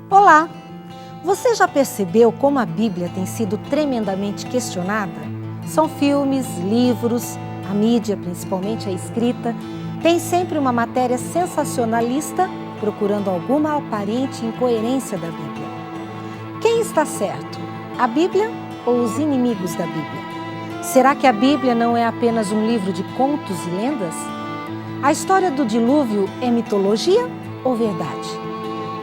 Olá! Você já percebeu como a Bíblia tem sido tremendamente questionada? São filmes, livros, a mídia, principalmente a escrita, tem sempre uma matéria sensacionalista procurando alguma aparente incoerência da Bíblia. Quem está certo? A Bíblia ou os inimigos da Bíblia? Será que a Bíblia não é apenas um livro de contos e lendas? A história do dilúvio é mitologia ou verdade?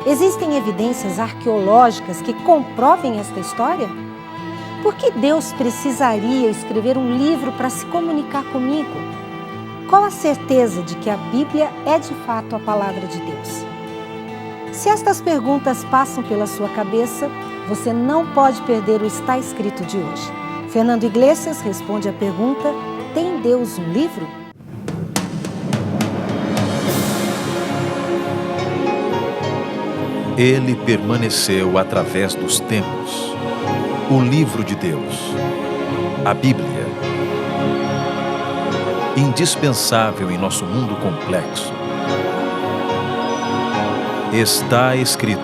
Existem evidências arqueológicas que comprovem esta história? Por que Deus precisaria escrever um livro para se comunicar comigo? Qual a certeza de que a Bíblia é de fato a palavra de Deus? Se estas perguntas passam pela sua cabeça, você não pode perder o Está Escrito de hoje. Fernando Iglesias responde a pergunta: tem Deus um livro? Ele permaneceu através dos tempos. O livro de Deus, a Bíblia. Indispensável em nosso mundo complexo. Está escrito.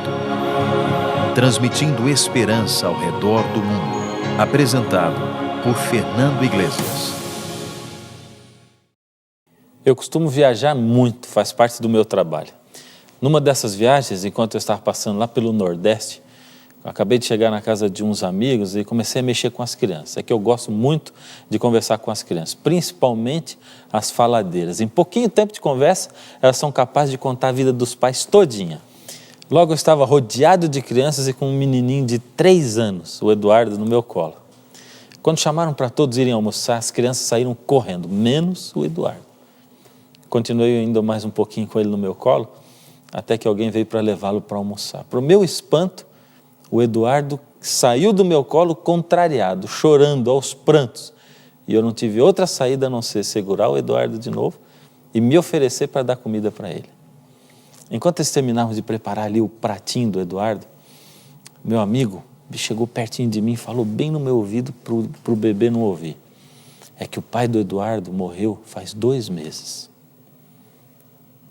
Transmitindo esperança ao redor do mundo. Apresentado por Fernando Iglesias. Eu costumo viajar muito, faz parte do meu trabalho. Numa dessas viagens, enquanto eu estava passando lá pelo Nordeste, eu acabei de chegar na casa de uns amigos e comecei a mexer com as crianças. É que eu gosto muito de conversar com as crianças, principalmente as faladeiras. Em pouquinho tempo de conversa, elas são capazes de contar a vida dos pais todinha. Logo eu estava rodeado de crianças e com um menininho de 3 anos, o Eduardo, no meu colo. Quando chamaram para todos irem almoçar, as crianças saíram correndo, menos o Eduardo. Continuei ainda mais um pouquinho com ele no meu colo, até que alguém veio para levá-lo para almoçar. Para o meu espanto, o Eduardo saiu do meu colo contrariado, chorando aos prantos. E eu não tive outra saída a não ser segurar o Eduardo de novo e me oferecer para dar comida para ele. Enquanto eles terminavam de preparar ali o pratinho do Eduardo, meu amigo chegou pertinho de mim e falou bem no meu ouvido para o bebê não ouvir. É que o pai do Eduardo morreu faz 2 meses.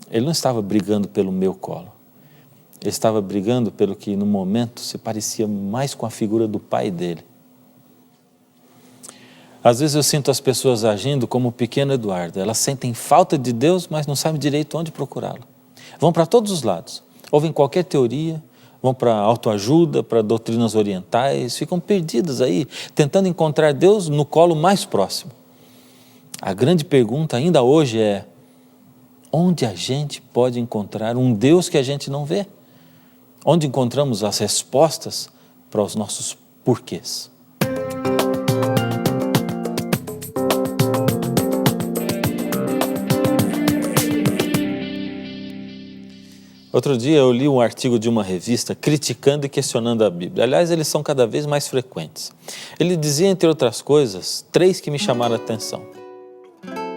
Ele não estava brigando pelo meu colo. Ele estava brigando pelo que no momento se parecia mais com a figura do pai dele. Às vezes eu sinto as pessoas agindo como o pequeno Eduardo. Elas sentem falta de Deus, mas não sabem direito onde procurá-lo. Vão para todos os lados, ouvem qualquer teoria, vão para autoajuda, para doutrinas orientais, ficam perdidas aí, tentando encontrar Deus no colo mais próximo. A grande pergunta ainda hoje é: onde a gente pode encontrar um Deus que a gente não vê? Onde encontramos as respostas para os nossos porquês? Outro dia eu li um artigo de uma revista criticando e questionando a Bíblia. Aliás, eles são cada vez mais frequentes. Ele dizia, entre outras coisas, 3 que me chamaram a atenção.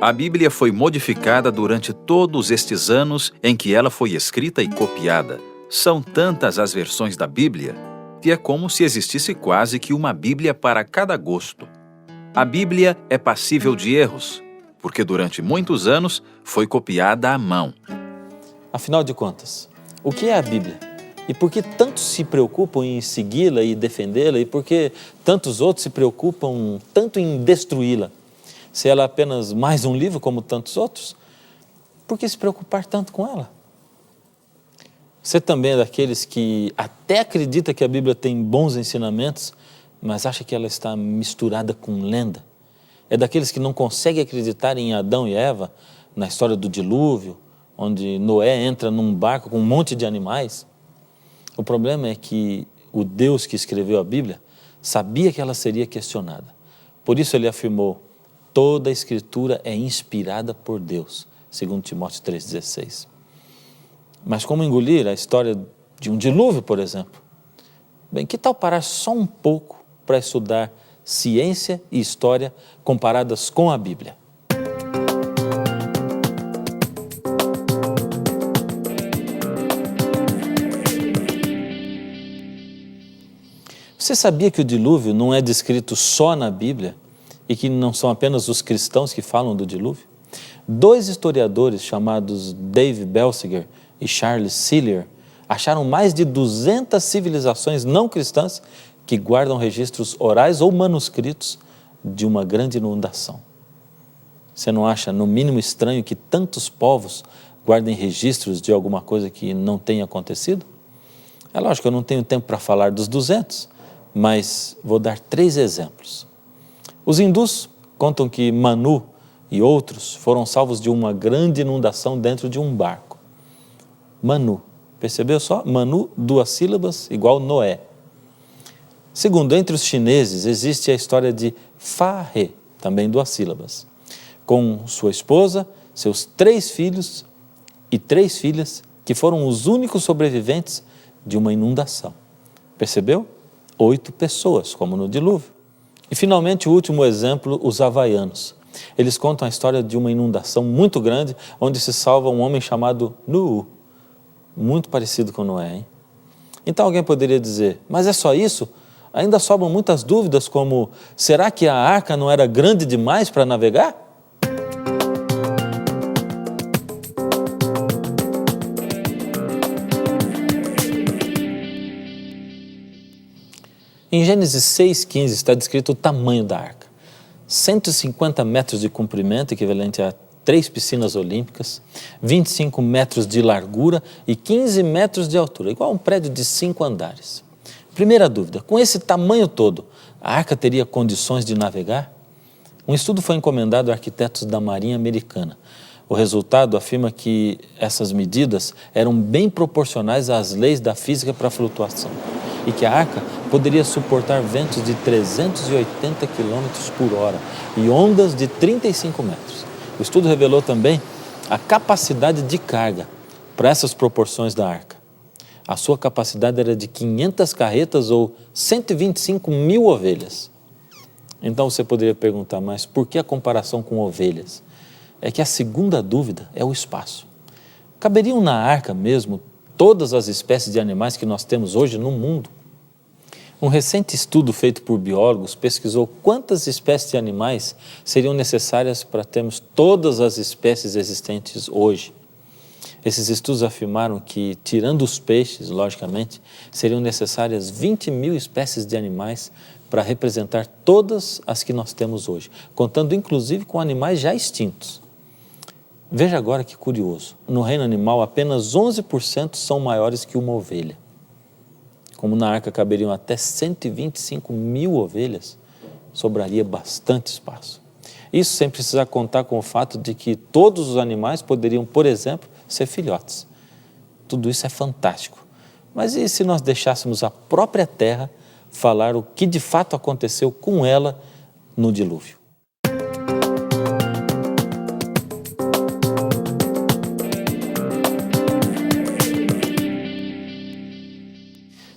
A Bíblia foi modificada durante todos estes anos em que ela foi escrita e copiada. São tantas as versões da Bíblia que é como se existisse quase que uma Bíblia para cada gosto. A Bíblia é passível de erros, porque durante muitos anos foi copiada à mão. Afinal de contas, o que é a Bíblia? E por que tantos se preocupam em segui-la e defendê-la? E por que tantos outros se preocupam tanto em destruí-la? Se ela é apenas mais um livro como tantos outros, por que se preocupar tanto com ela? Você também é daqueles que até acredita que a Bíblia tem bons ensinamentos, mas acha que ela está misturada com lenda? É daqueles que não conseguem acreditar em Adão e Eva, na história do dilúvio, onde Noé entra num barco com um monte de animais? O problema é que o Deus que escreveu a Bíblia sabia que ela seria questionada. Por isso ele afirmou: toda a Escritura é inspirada por Deus, segundo Timóteo 3,16. Mas como engolir a história de um dilúvio, por exemplo? Bem, que tal parar só um pouco para estudar ciência e história comparadas com a Bíblia? Você sabia que o dilúvio não é descrito só na Bíblia e que não são apenas os cristãos que falam do dilúvio? 2 historiadores chamados Dave Belsiger e Charles Cillier acharam mais de 200 civilizações não cristãs que guardam registros orais ou manuscritos de uma grande inundação. Você não acha, no mínimo, estranho que tantos povos guardem registros de alguma coisa que não tenha acontecido? É lógico que eu não tenho tempo para falar dos 200, mas vou dar 3 exemplos. Os hindus contam que Manu e outros foram salvos de uma grande inundação dentro de um barco. Manu, percebeu só? Manu, 2 sílabas, igual Noé. Segundo, entre os chineses existe a história de Fa He, também 2 sílabas, com sua esposa, seus 3 filhos e 3 filhas, que foram os únicos sobreviventes de uma inundação. Percebeu? 8 pessoas, como no dilúvio. E finalmente o último exemplo, os havaianos. Eles contam a história de uma inundação muito grande, onde se salva um homem chamado Nuhu. Muito parecido com Noé, hein? Então alguém poderia dizer, mas é só isso? Ainda sobram muitas dúvidas como, será que a arca não era grande demais para navegar? Em Gênesis 6,15 está descrito o tamanho da arca. 150 metros de comprimento, equivalente a 3 piscinas olímpicas, 25 metros de largura e 15 metros de altura, igual a um prédio de 5 andares. Primeira dúvida, com esse tamanho todo, a arca teria condições de navegar? Um estudo foi encomendado a arquitetos da Marinha Americana. O resultado afirma que essas medidas eram bem proporcionais às leis da física para a flutuação e que a arca poderia suportar ventos de 380 km por hora e ondas de 35 metros. O estudo revelou também a capacidade de carga para essas proporções da arca. A sua capacidade era de 500 carretas ou 125 mil ovelhas. Então você poderia perguntar, mas por que a comparação com ovelhas? É que a segunda dúvida é o espaço. Caberiam na arca mesmo todas as espécies de animais que nós temos hoje no mundo? Um recente estudo feito por biólogos pesquisou quantas espécies de animais seriam necessárias para termos todas as espécies existentes hoje. Esses estudos afirmaram que, tirando os peixes, logicamente, seriam necessárias 20 mil espécies de animais para representar todas as que nós temos hoje, contando inclusive com animais já extintos. Veja agora que curioso, no reino animal apenas 11% são maiores que uma ovelha. Como na arca caberiam até 125 mil ovelhas, sobraria bastante espaço. Isso sem precisar contar com o fato de que todos os animais poderiam, por exemplo, ser filhotes. Tudo isso é fantástico. Mas e se nós deixássemos a própria terra falar o que de fato aconteceu com ela no dilúvio?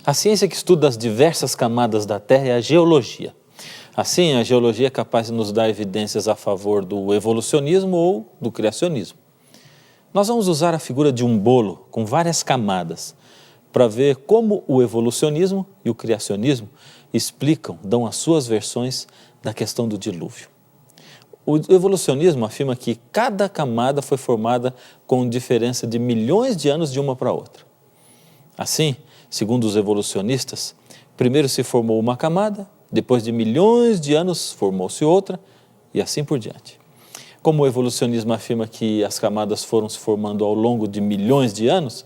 A ciência que estuda as diversas camadas da Terra é a geologia. Assim, a geologia é capaz de nos dar evidências a favor do evolucionismo ou do criacionismo. Nós vamos usar a figura de um bolo com várias camadas para ver como o evolucionismo e o criacionismo explicam, dão as suas versões da questão do dilúvio. O evolucionismo afirma que cada camada foi formada com diferença de milhões de anos de uma para outra. Assim, segundo os evolucionistas, primeiro se formou uma camada, depois de milhões de anos formou-se outra e assim por diante. Como o evolucionismo afirma que as camadas foram se formando ao longo de milhões de anos,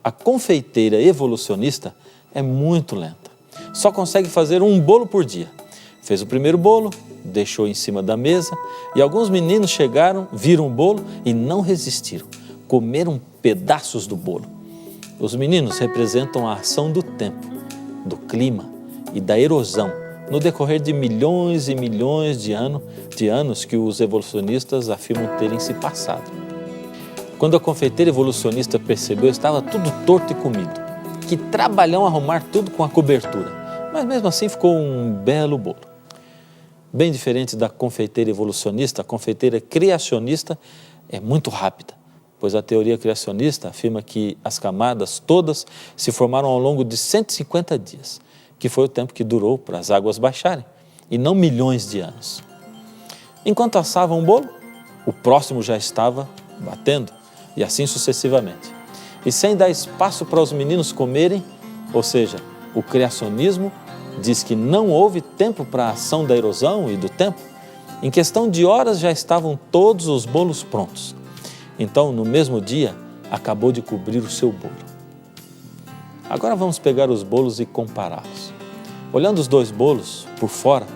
a confeiteira evolucionista é muito lenta. Só consegue fazer um bolo por dia. Fez o primeiro bolo, deixou em cima da mesa e alguns meninos chegaram, viram o bolo e não resistiram. Comeram pedaços do bolo. Os meninos representam a ação do tempo, do clima e da erosão no decorrer de milhões e milhões de anos que os evolucionistas afirmam terem se passado. Quando a confeiteira evolucionista percebeu, estava tudo torto e comido. Que trabalhão arrumar tudo com a cobertura, mas mesmo assim ficou um belo bolo. Bem diferente da confeiteira evolucionista, a confeiteira criacionista é muito rápida, pois a teoria criacionista afirma que as camadas todas se formaram ao longo de 150 dias, que foi o tempo que durou para as águas baixarem, e não milhões de anos. Enquanto assavam o bolo, o próximo já estava batendo, e assim sucessivamente. e sem dar espaço para os meninos comerem, ou seja, o criacionismo diz que não houve tempo para a ação da erosão e do tempo, em questão de horas já estavam todos os bolos prontos. Então, no mesmo dia, acabou de cobrir o seu bolo. Agora vamos pegar os bolos e compará-los. Olhando os dois bolos, por fora,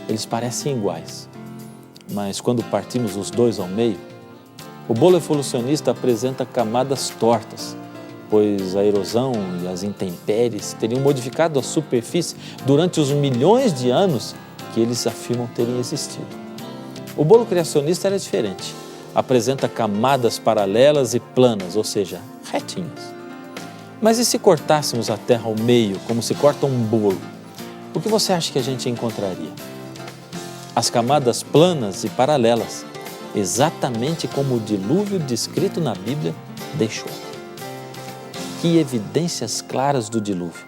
eles parecem iguais. Mas quando partimos os dois ao meio, o bolo evolucionista apresenta camadas tortas, pois a erosão e as intempéries teriam modificado a superfície durante os milhões de anos que eles afirmam terem existido. O bolo criacionista era diferente. Apresenta camadas paralelas e planas, ou seja, retinhas. Mas e se cortássemos a terra ao meio, como se corta um bolo? O que você acha que a gente encontraria? As camadas planas e paralelas, exatamente como o dilúvio descrito na Bíblia deixou. Que evidências claras do dilúvio.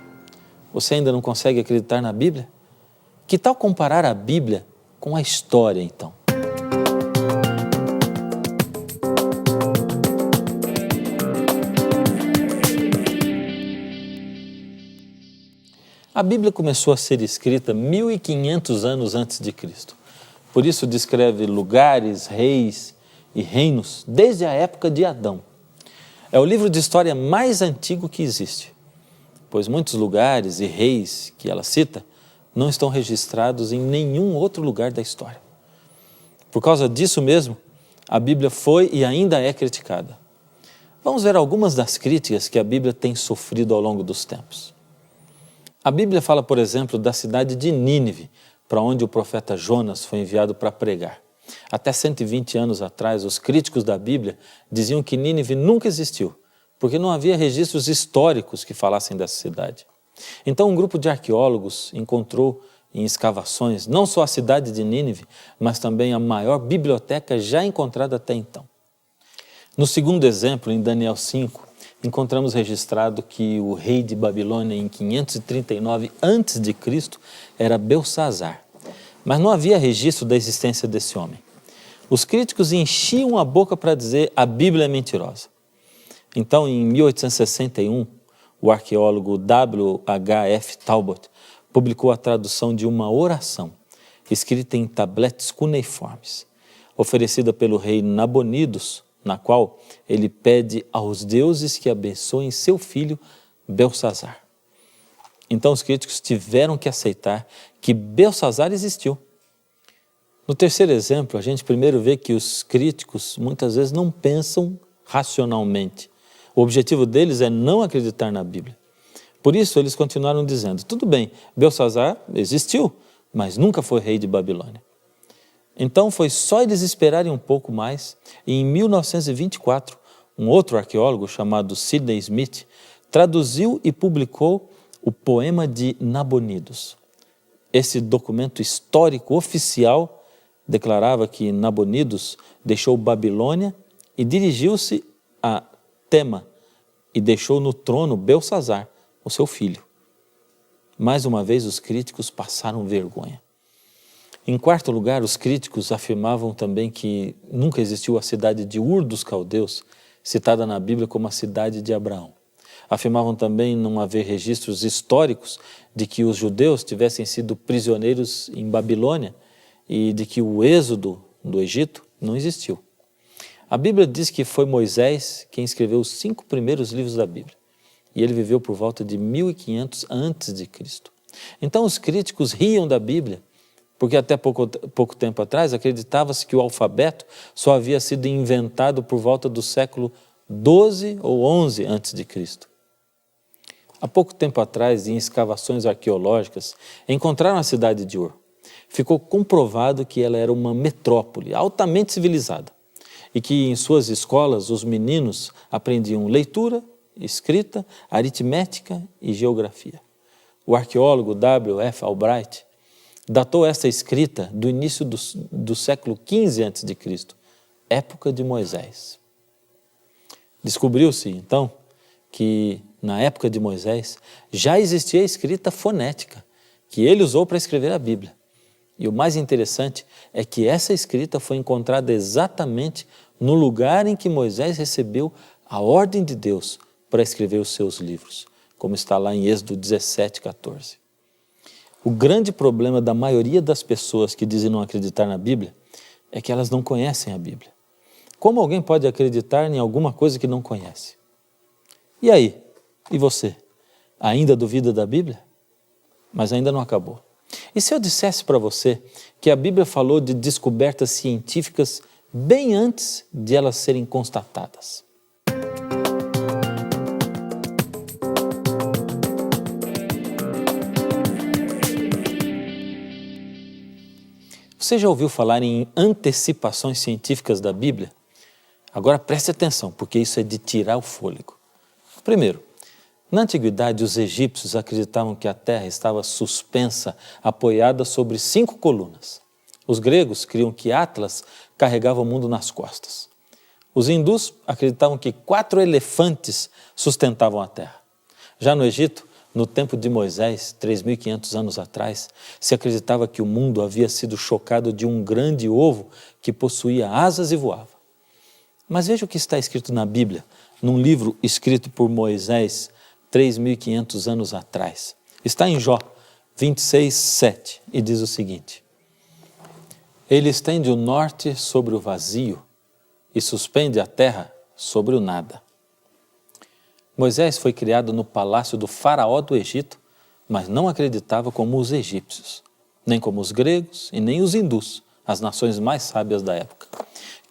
Você ainda não consegue acreditar na Bíblia? Que tal comparar a Bíblia com a história, então? A Bíblia começou a ser escrita 1500 anos antes de Cristo. Por isso descreve lugares, reis e reinos desde a época de Adão. É o livro de história mais antigo que existe, pois muitos lugares e reis que ela cita não estão registrados em nenhum outro lugar da história. Por causa disso mesmo, a Bíblia foi e ainda é criticada. Vamos ver algumas das críticas que a Bíblia tem sofrido ao longo dos tempos. A Bíblia fala, por exemplo, da cidade de Nínive, para onde o profeta Jonas foi enviado para pregar. Até 120 anos atrás, os críticos da Bíblia diziam que Nínive nunca existiu, porque não havia registros históricos que falassem dessa cidade. Então, um grupo de arqueólogos encontrou em escavações não só a cidade de Nínive, mas também a maior biblioteca já encontrada até então. No segundo exemplo, em Daniel 5, encontramos registrado que o rei de Babilônia em 539 a.C. era Belsazar, mas não havia registro da existência desse homem. Os críticos enchiam a boca para dizer a Bíblia é mentirosa. Então, em 1861, o arqueólogo W.H.F. Talbot publicou a tradução de uma oração, escrita em tabletes cuneiformes, oferecida pelo rei Nabonidos, na qual ele pede aos deuses que abençoem seu filho Belsazar. Então os críticos tiveram que aceitar que Belsazar existiu. No terceiro exemplo, a gente primeiro vê que os críticos muitas vezes não pensam racionalmente. O objetivo deles é não acreditar na Bíblia. Por isso eles continuaram dizendo, tudo bem, Belsazar existiu, mas nunca foi rei de Babilônia. Então foi só eles esperarem um pouco mais e em 1924, um outro arqueólogo chamado Sidney Smith traduziu e publicou o poema de Nabonidos. Esse documento histórico oficial declarava que Nabonidos deixou Babilônia e dirigiu-se a Tema e deixou no trono Belsazar, o seu filho. Mais uma vez os críticos passaram vergonha. Em quarto lugar, os críticos afirmavam também que nunca existiu a cidade de Ur dos Caldeus, citada na Bíblia como a cidade de Abraão. Afirmavam também não haver registros históricos de que os judeus tivessem sido prisioneiros em Babilônia e de que o êxodo do Egito não existiu. A Bíblia diz que foi Moisés quem escreveu os 5 primeiros livros da Bíblia e ele viveu por volta de 1500 a.C. Então os críticos riam da Bíblia, porque até pouco tempo atrás acreditava-se que o alfabeto só havia sido inventado por volta do século 12 ou 11 a.C. Há pouco tempo atrás, em escavações arqueológicas, encontraram a cidade de Ur. Ficou comprovado que ela era uma metrópole altamente civilizada e que em suas escolas os meninos aprendiam leitura, escrita, aritmética e geografia. O arqueólogo W.F. Albright datou essa escrita do início do século XV a.C., época de Moisés. Descobriu-se, então, que na época de Moisés já existia a escrita fonética, que ele usou para escrever a Bíblia. E o mais interessante é que essa escrita foi encontrada exatamente no lugar em que Moisés recebeu a ordem de Deus para escrever os seus livros, como está lá em Êxodo 17:14. O grande problema da maioria das pessoas que dizem não acreditar na Bíblia é que elas não conhecem a Bíblia. Como alguém pode acreditar em alguma coisa que não conhece? E aí? E você? Ainda duvida da Bíblia? Mas ainda não acabou. E se eu dissesse para você que a Bíblia falou de descobertas científicas bem antes de elas serem constatadas? Você já ouviu falar em antecipações científicas da Bíblia? Agora preste atenção, porque isso é de tirar o fôlego. Primeiro, na antiguidade os egípcios acreditavam que a terra estava suspensa, apoiada sobre 5 colunas. Os gregos criam que Atlas carregava o mundo nas costas. Os hindus acreditavam que 4 elefantes sustentavam a terra. Já no Egito, no tempo de Moisés, 3.500 anos atrás, se acreditava que o mundo havia sido chocado de um grande ovo que possuía asas e voava. Mas veja o que está escrito na Bíblia, num livro escrito por Moisés, 3.500 anos atrás. Está em Jó 26:7 e diz o seguinte: Ele estende o norte sobre o vazio e suspende a terra sobre o nada. Moisés foi criado no palácio do faraó do Egito, mas não acreditava como os egípcios, nem como os gregos e nem os hindus, as nações mais sábias da época.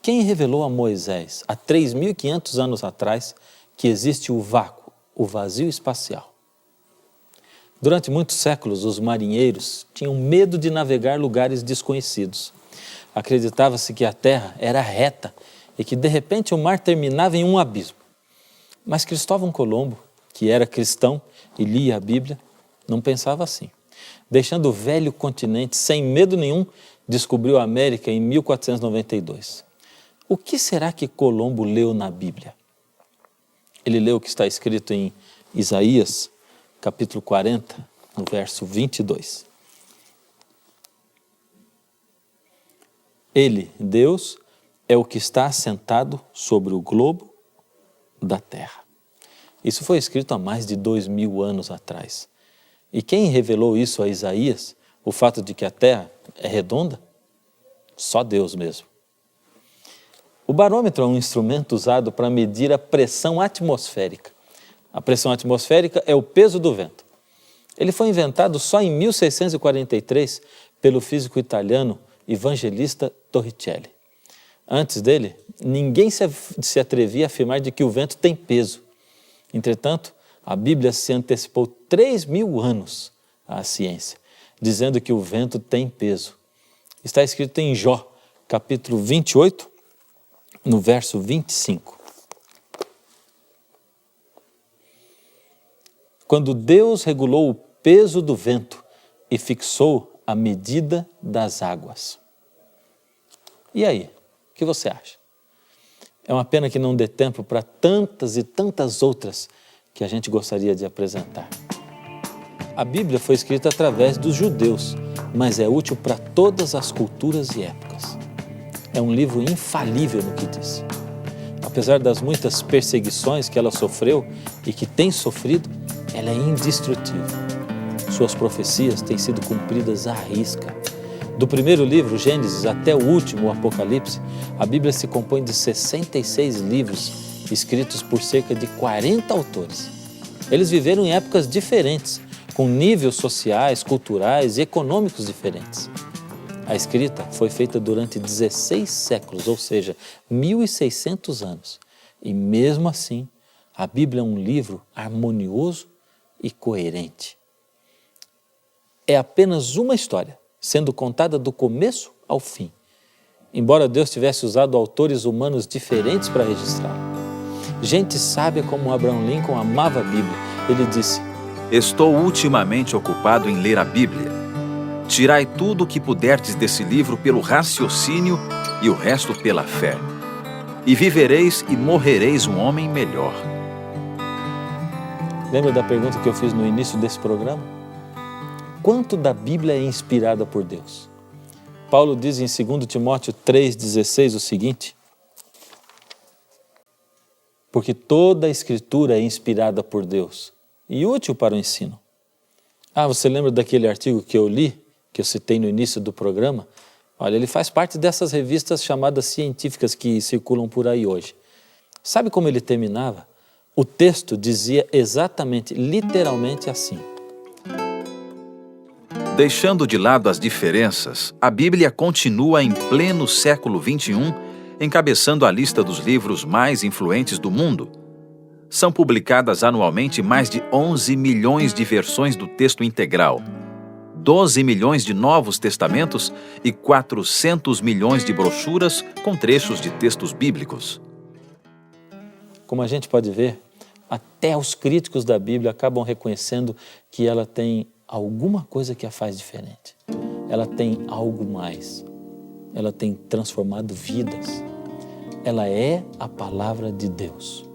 Quem revelou a Moisés, há 3.500 anos atrás, que existe o vácuo, o vazio espacial? Durante muitos séculos, os marinheiros tinham medo de navegar lugares desconhecidos. Acreditava-se que a terra era reta e que de repente o mar terminava em um abismo. Mas Cristóvão Colombo, que era cristão e lia a Bíblia, não pensava assim. Deixando o velho continente sem medo nenhum, descobriu a América em 1492. O que será que Colombo leu na Bíblia? Ele leu o que está escrito em Isaías, capítulo 40, no verso 22. Ele, Deus, é o que está assentado sobre o globo da terra. Isso foi escrito há mais de 2.000 anos atrás. E quem revelou isso a Isaías, o fato de que a terra é redonda? Só Deus mesmo. O barômetro é um instrumento usado para medir a pressão atmosférica. A pressão atmosférica é o peso do vento. Ele foi inventado só em 1643 pelo físico italiano Evangelista Torricelli. Antes dele, ninguém se atrevia a afirmar de que o vento tem peso. Entretanto, a Bíblia se antecipou 3.000 anos à ciência, dizendo que o vento tem peso. Está escrito em Jó, capítulo 28, no verso 25. Quando Deus regulou o peso do vento e fixou a medida das águas. E aí, o que você acha? É uma pena que não dê tempo para tantas e tantas outras que a gente gostaria de apresentar. A Bíblia foi escrita através dos judeus, mas é útil para todas as culturas e épocas. É um livro infalível no que diz. Apesar das muitas perseguições que ela sofreu e que tem sofrido, ela é indestrutível. Suas profecias têm sido cumpridas à risca. Do primeiro livro, Gênesis, até o último, o Apocalipse, a Bíblia se compõe de 66 livros escritos por cerca de 40 autores. Eles viveram em épocas diferentes, com níveis sociais, culturais e econômicos diferentes. A escrita foi feita durante 16 séculos, ou seja, 1.600 anos. E mesmo assim, a Bíblia é um livro harmonioso e coerente. É apenas uma história, sendo contada do começo ao fim. Embora Deus tivesse usado autores humanos diferentes para registrá-la. Gente sábia como Abraham Lincoln amava a Bíblia. Ele disse: Estou ultimamente ocupado em ler a Bíblia. Tirai tudo o que puderdes desse livro pelo raciocínio e o resto pela fé. E vivereis e morrereis um homem melhor. Lembra da pergunta que eu fiz no início desse programa? Quanto da Bíblia é inspirada por Deus? Paulo diz em 2 Timóteo 3,16 o seguinte: porque toda a Escritura é inspirada por Deus e útil para o ensino. Você lembra daquele artigo que eu li, que eu citei no início do programa? Olha, ele faz parte dessas revistas chamadas científicas que circulam por aí hoje. Sabe como ele terminava? O texto dizia exatamente, literalmente assim: Deixando de lado as diferenças, a Bíblia continua em pleno século XXI, encabeçando a lista dos livros mais influentes do mundo. São publicadas anualmente mais de 11 milhões de versões do texto integral, 12 milhões de Novos Testamentos e 400 milhões de brochuras com trechos de textos bíblicos. Como a gente pode ver, até os críticos da Bíblia acabam reconhecendo que ela tem alguma coisa que a faz diferente. Ela tem algo mais. Ela tem transformado vidas. Ela é a palavra de Deus.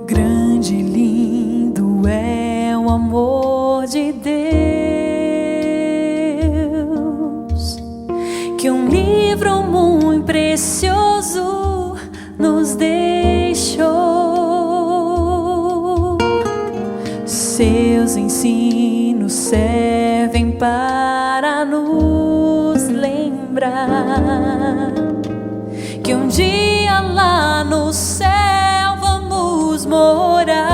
Grande e lindo é o amor de Deus, que um livro muito precioso nos deixou. Seus ensinos servem para nos lembrar que um dia lá no céu vamos morar.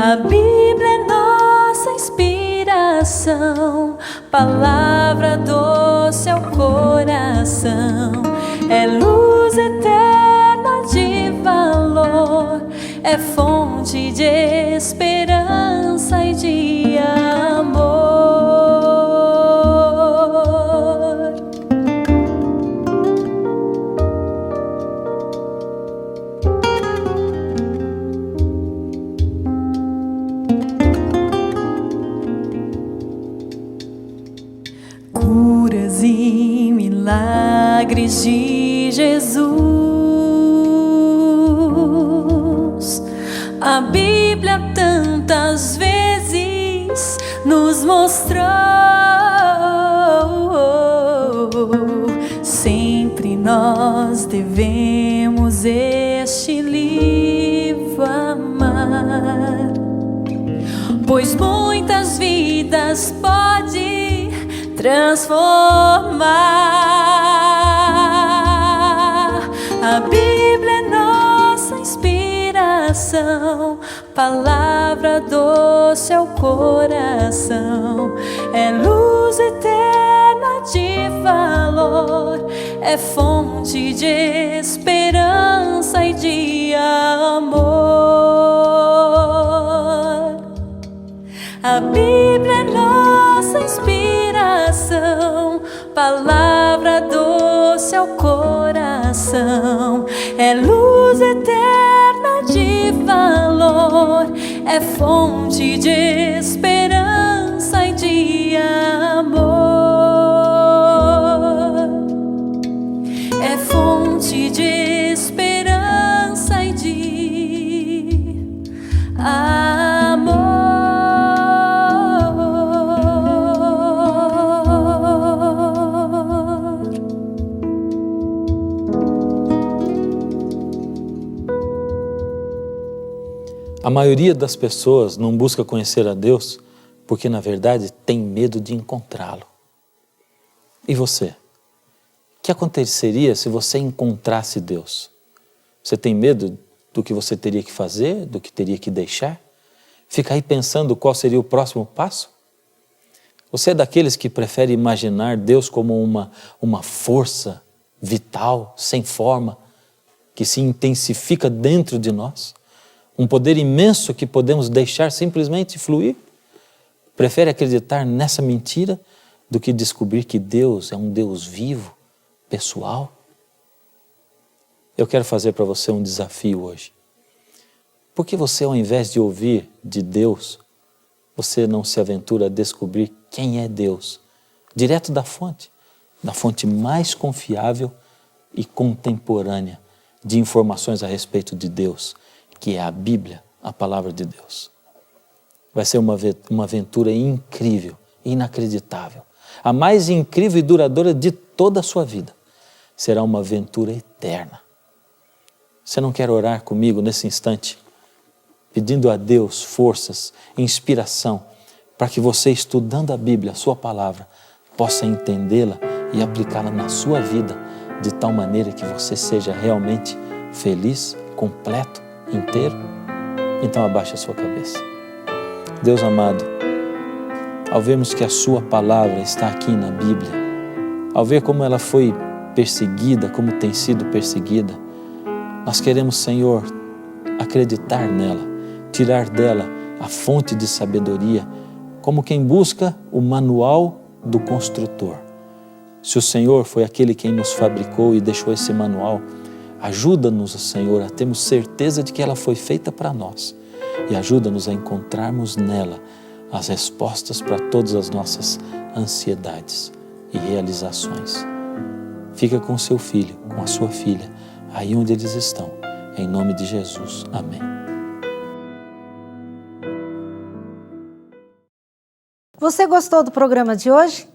A Bíblia é nossa inspiração, palavra doce ao coração. É luz eterna de valor, é fonte de esperança e de amor. Curas e milagres de Jesus, a Bíblia tantas vezes nos mostrou. Sempre nós devemos este livro amar, pois muitas vidas pode transformar. A Bíblia é nossa inspiração, palavra doce ao coração. É luz eterna de valor, é fonte de esperança e de amor. A Bíblia é nossa inspiração, palavra doce ao coração. É luz eterna de valor, é fonte de esperança e de amor. É fonte de esperança e de amor. A maioria das pessoas não busca conhecer a Deus porque, na verdade, tem medo de encontrá-lo. E você? O que aconteceria se você encontrasse Deus? Você tem medo do que você teria que fazer, do que teria que deixar? Fica aí pensando qual seria o próximo passo? Você é daqueles que prefere imaginar Deus como uma força vital, sem forma, que se intensifica dentro de nós? Um poder imenso que podemos deixar simplesmente fluir? Prefere acreditar nessa mentira do que descobrir que Deus é um Deus vivo, pessoal? Eu quero fazer para você um desafio hoje. Por que você, ao invés de ouvir de Deus, você não se aventura a descobrir quem é Deus, direto da fonte mais confiável e contemporânea de informações a respeito de Deus, que é a Bíblia, a palavra de Deus. Vai ser uma aventura incrível, inacreditável. A mais incrível e duradoura de toda a sua vida. Será uma aventura eterna. Você não quer orar comigo nesse instante? Pedindo a Deus forças, inspiração, para que você, estudando a Bíblia, a sua palavra, possa entendê-la e aplicá-la na sua vida, de tal maneira que você seja realmente feliz, completo, inteiro? Então abaixe a sua cabeça. Deus amado, ao vermos que a sua palavra está aqui na Bíblia, ao ver como ela foi perseguida, como tem sido perseguida, nós queremos, Senhor, acreditar nela, tirar dela a fonte de sabedoria, como quem busca o manual do construtor. Se o Senhor foi aquele quem nos fabricou e deixou esse manual, ajuda-nos, Senhor, a termos certeza de que ela foi feita para nós e ajuda-nos a encontrarmos nela as respostas para todas as nossas ansiedades e realizações. Fica com seu filho, com a sua filha, aí onde eles estão, em nome de Jesus. Amém. Você gostou do programa de hoje?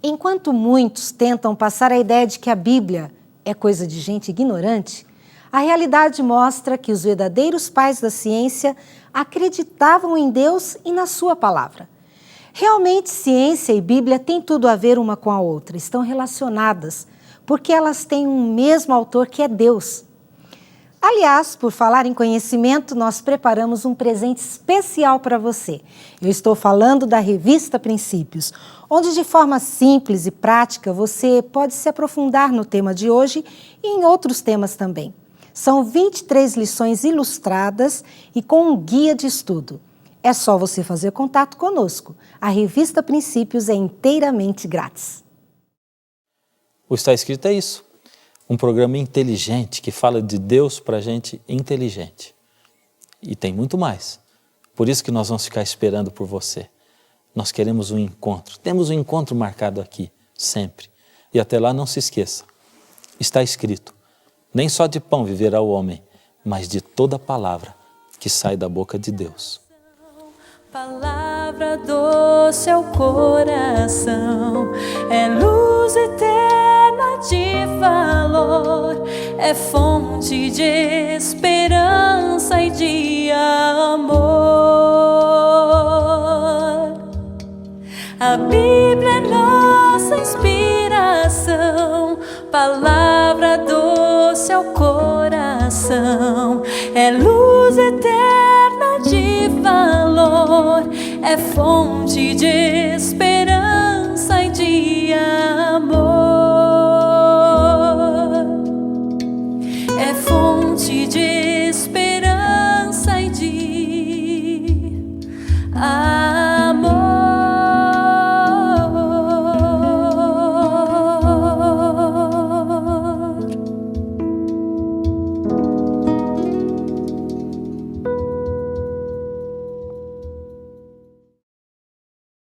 Enquanto muitos tentam passar a ideia de que a Bíblia é coisa de gente ignorante, a realidade mostra que os verdadeiros pais da ciência acreditavam em Deus e na sua palavra. Realmente, ciência e Bíblia têm tudo a ver uma com a outra, estão relacionadas, porque elas têm um mesmo autor que é Deus. Aliás, por falar em conhecimento, nós preparamos um presente especial para você. Eu estou falando da revista Princípios, onde de forma simples e prática você pode se aprofundar no tema de hoje e em outros temas também. São 23 lições ilustradas e com um guia de estudo. É só você fazer contato conosco. A revista Princípios é inteiramente grátis. O Está Escrito é isso. Um programa inteligente que fala de Deus para gente inteligente. E tem muito mais. Por isso que nós vamos ficar esperando por você. Nós queremos um encontro. Temos um encontro marcado aqui, sempre. E até lá não se esqueça. Está escrito, nem só de pão viverá o homem, mas de toda palavra que sai da boca de Deus. Palavra doce ao coração, é luz eterna de valor, é fonte de esperança e de amor. A Bíblia é nossa inspiração, palavra doce ao coração, é luz eterna de valor, é fonte de esperança e de amor.